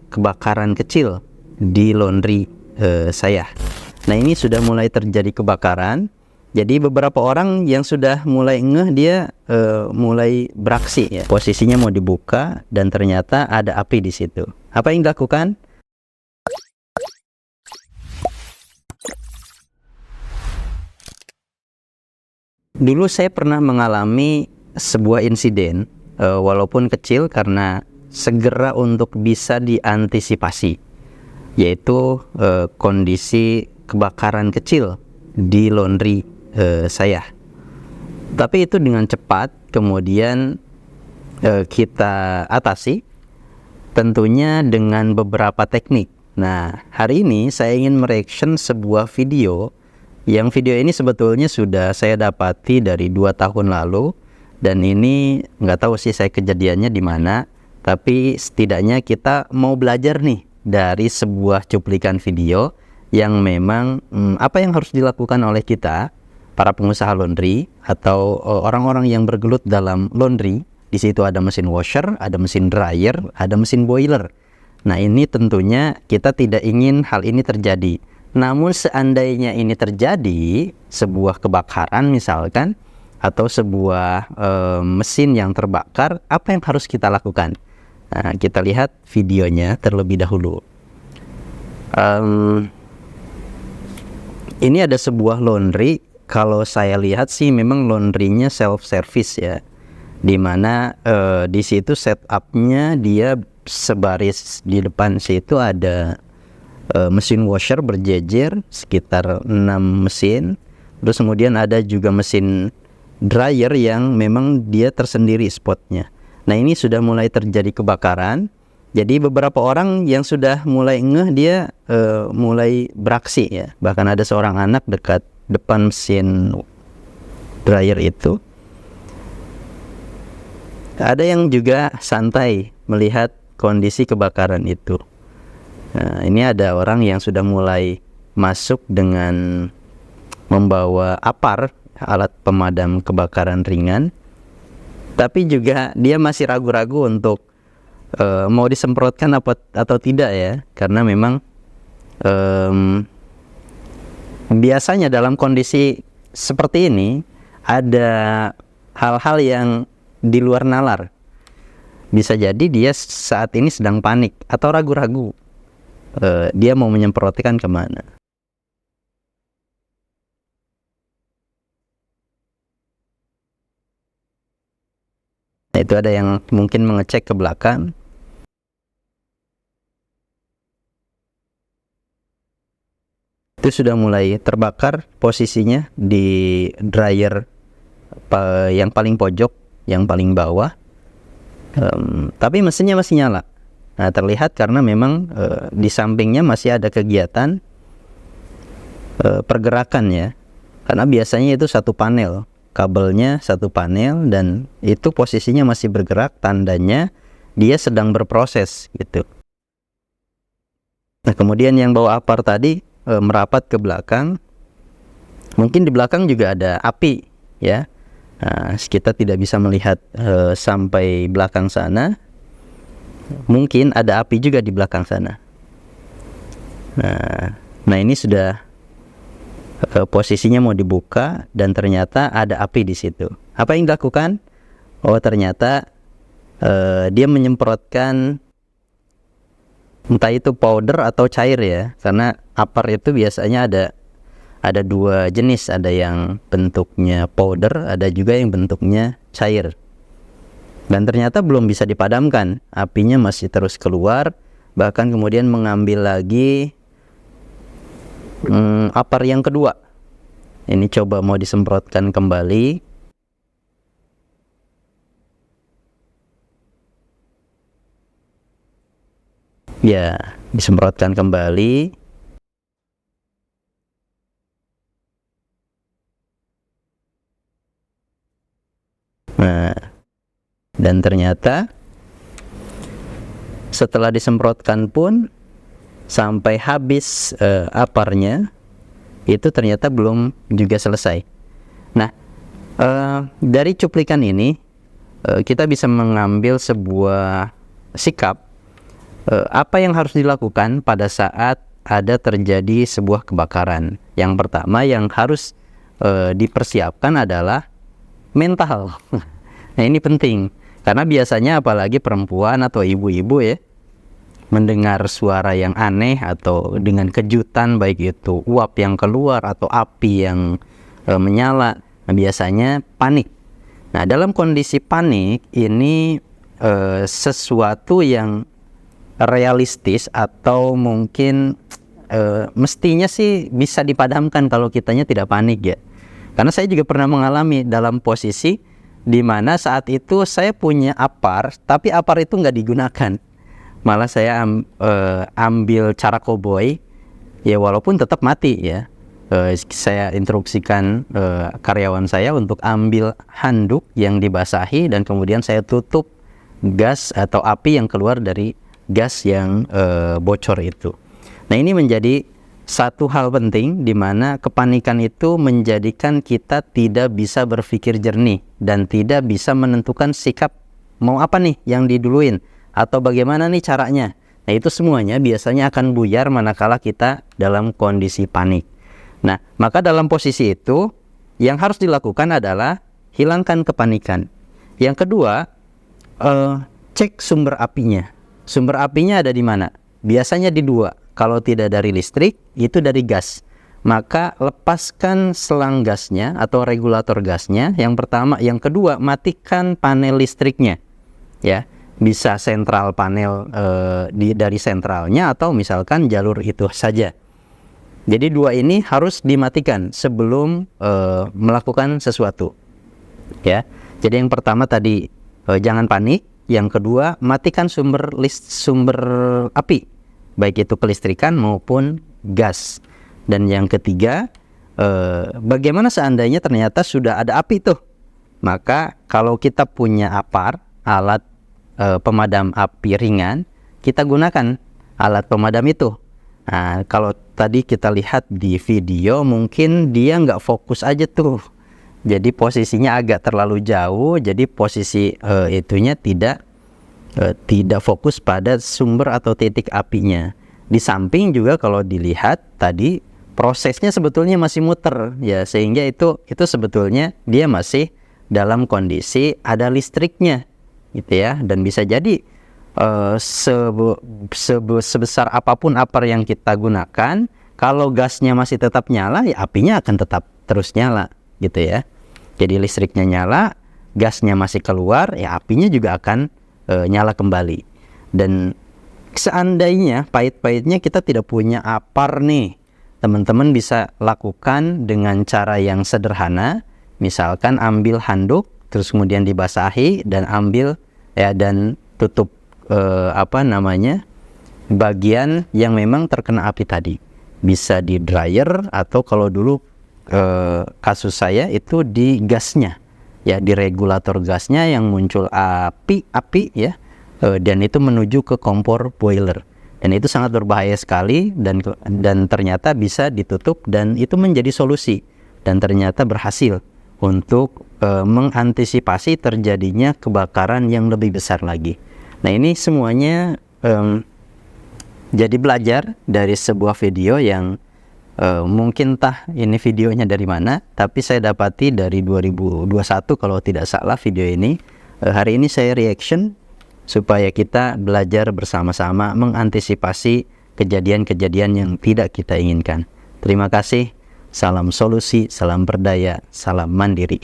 kebakaran kecil di laundry saya. Nah, ini sudah mulai terjadi kebakaran. Jadi beberapa orang yang sudah mulai ngeh, dia mulai beraksi ya. Posisinya mau dibuka dan ternyata ada api di situ. Apa yang dilakukan? Dulu saya pernah mengalami sebuah insiden, walaupun kecil, karena segera untuk bisa diantisipasi, yaitu kondisi kebakaran kecil di laundry saya. Tapi itu dengan cepat kemudian kita atasi, tentunya dengan beberapa teknik. Nah, hari ini saya ingin mereaction sebuah video. Yang video ini sebetulnya sudah saya dapati dari 2 tahun lalu, dan ini nggak tahu sih saya kejadiannya di mana, tapi setidaknya kita mau belajar nih dari sebuah cuplikan video yang memang apa yang harus dilakukan oleh kita para pengusaha laundry atau orang-orang yang bergelut dalam laundry. Di situ ada mesin washer, ada mesin dryer, ada mesin boiler. Nah, ini tentunya kita tidak ingin hal ini terjadi. Namun seandainya ini terjadi, sebuah kebakaran misalkan, atau sebuah mesin yang terbakar, apa yang harus kita lakukan? Nah, kita lihat videonya terlebih dahulu. Ini ada sebuah laundry. Kalau saya lihat sih memang laundrynya self service ya, dimana di situ setupnya dia sebaris. Di depan situ ada mesin washer berjejer sekitar 6 mesin. Terus kemudian ada juga mesin dryer yang memang dia tersendiri spotnya. Nah, ini sudah mulai terjadi kebakaran. Jadi beberapa orang yang sudah mulai ngeh, dia mulai beraksi ya. Bahkan ada seorang anak dekat depan mesin dryer itu. Ada yang juga santai melihat kondisi kebakaran itu. Nah, ini ada orang yang sudah mulai masuk dengan membawa APAR, alat pemadam kebakaran ringan. Tapi juga dia masih ragu-ragu untuk mau disemprotkan apa atau tidak ya, karena memang biasanya dalam kondisi seperti ini ada hal-hal yang di luar nalar. Bisa jadi dia saat ini sedang panik atau ragu-ragu. Dia mau menyemprotkan kemana. Nah, itu ada yang mungkin mengecek ke belakang. Itu sudah mulai terbakar posisinya di dryer yang paling pojok, yang paling bawah. Tapi mesinnya masih nyala. Nah, terlihat karena memang di sampingnya masih ada kegiatan pergerakan ya. Karena biasanya itu satu panel, kabelnya satu panel, dan itu posisinya masih bergerak, tandanya dia sedang berproses gitu. Nah, kemudian yang bawa APAR tadi merapat ke belakang. Mungkin di belakang juga ada api ya. Nah, kita tidak bisa melihat sampai belakang sana. Mungkin ada api juga di belakang sana. Nah, ini sudah posisinya mau dibuka dan ternyata ada api di situ. Apa yang dilakukan? Oh, ternyata dia menyemprotkan entah itu powder atau cair ya. Karena APAR itu biasanya ada 2 jenis, ada yang bentuknya powder, ada juga yang bentuknya cair. Dan ternyata belum bisa dipadamkan, apinya masih terus keluar, bahkan kemudian mengambil lagi APAR yang kedua. Ini coba mau disemprotkan kembali. Ya, disemprotkan kembali. Nah, dan ternyata setelah disemprotkan pun sampai habis APARnya, itu ternyata belum juga selesai. Nah, dari cuplikan ini kita bisa mengambil sebuah sikap Apa yang harus dilakukan pada saat ada terjadi sebuah kebakaran? Yang pertama yang harus dipersiapkan adalah mental. Nah, ini penting karena biasanya apalagi perempuan atau ibu-ibu ya, mendengar suara yang aneh atau dengan kejutan, baik itu uap yang keluar atau api yang menyala, nah, biasanya panik. Nah, dalam kondisi panik ini sesuatu yang realistis atau mungkin mestinya sih bisa dipadamkan kalau kitanya tidak panik ya. Karena saya juga pernah mengalami dalam posisi di mana saat itu saya punya APAR, tapi APAR itu nggak digunakan. Malah saya ambil cara koboi, ya walaupun tetap mati ya. Saya instruksikan karyawan saya untuk ambil handuk yang dibasahi dan kemudian saya tutup gas atau api yang keluar dari gas yang bocor itu. Nah, ini menjadi satu hal penting di mana kepanikan itu menjadikan kita tidak bisa berpikir jernih dan tidak bisa menentukan sikap mau apa nih yang diduluin atau bagaimana nih caranya. Nah, itu semuanya biasanya akan buyar manakala kita dalam kondisi panik. Nah, maka dalam posisi itu yang harus dilakukan adalah hilangkan kepanikan. Yang kedua, cek sumber apinya. Sumber apinya ada di mana? Biasanya di dua. Kalau tidak dari listrik, itu dari gas. Maka lepaskan selang gasnya atau regulator gasnya. Yang pertama, yang kedua, matikan panel listriknya. Ya, bisa sentral panel dari sentralnya atau misalkan jalur itu saja. Jadi dua ini harus dimatikan sebelum melakukan sesuatu. Ya. Jadi yang pertama tadi jangan panik. Yang kedua, matikan sumber api, baik itu kelistrikan maupun gas. Dan yang ketiga, bagaimana seandainya ternyata sudah ada api tuh? Maka kalau kita punya APAR, alat pemadam api ringan, kita gunakan alat pemadam itu. Nah, kalau tadi kita lihat di video, mungkin dia nggak fokus aja tuh. Jadi posisinya agak terlalu jauh, jadi posisi itunya tidak fokus pada sumber atau titik apinya. Di samping juga kalau dilihat tadi prosesnya sebetulnya masih muter ya, sehingga itu sebetulnya dia masih dalam kondisi ada listriknya gitu ya, dan bisa jadi sebesar apapun APAR yang kita gunakan, kalau gasnya masih tetap nyala ya apinya akan tetap terus nyala gitu ya. Jadi listriknya nyala, gasnya masih keluar, ya apinya juga akan nyala kembali. Dan seandainya pahit-pahitnya kita tidak punya APAR nih, teman-teman bisa lakukan dengan cara yang sederhana. Misalkan ambil handuk, terus kemudian dibasahi dan ambil ya dan tutup bagian yang memang terkena api tadi. Bisa di dryer atau kalau dulu kasus saya itu di gasnya ya, di regulator gasnya yang muncul api ya, dan itu menuju ke kompor boiler, dan itu sangat berbahaya sekali dan ternyata bisa ditutup dan itu menjadi solusi dan ternyata berhasil untuk mengantisipasi terjadinya kebakaran yang lebih besar lagi. Nah, ini semuanya jadi belajar dari sebuah video yang mungkin ini videonya dari mana, tapi saya dapati dari 2021 kalau tidak salah video ini. Hari ini saya reaction supaya kita belajar bersama-sama mengantisipasi kejadian-kejadian yang tidak kita inginkan. Terima kasih. Salam solusi, salam berdaya, salam mandiri.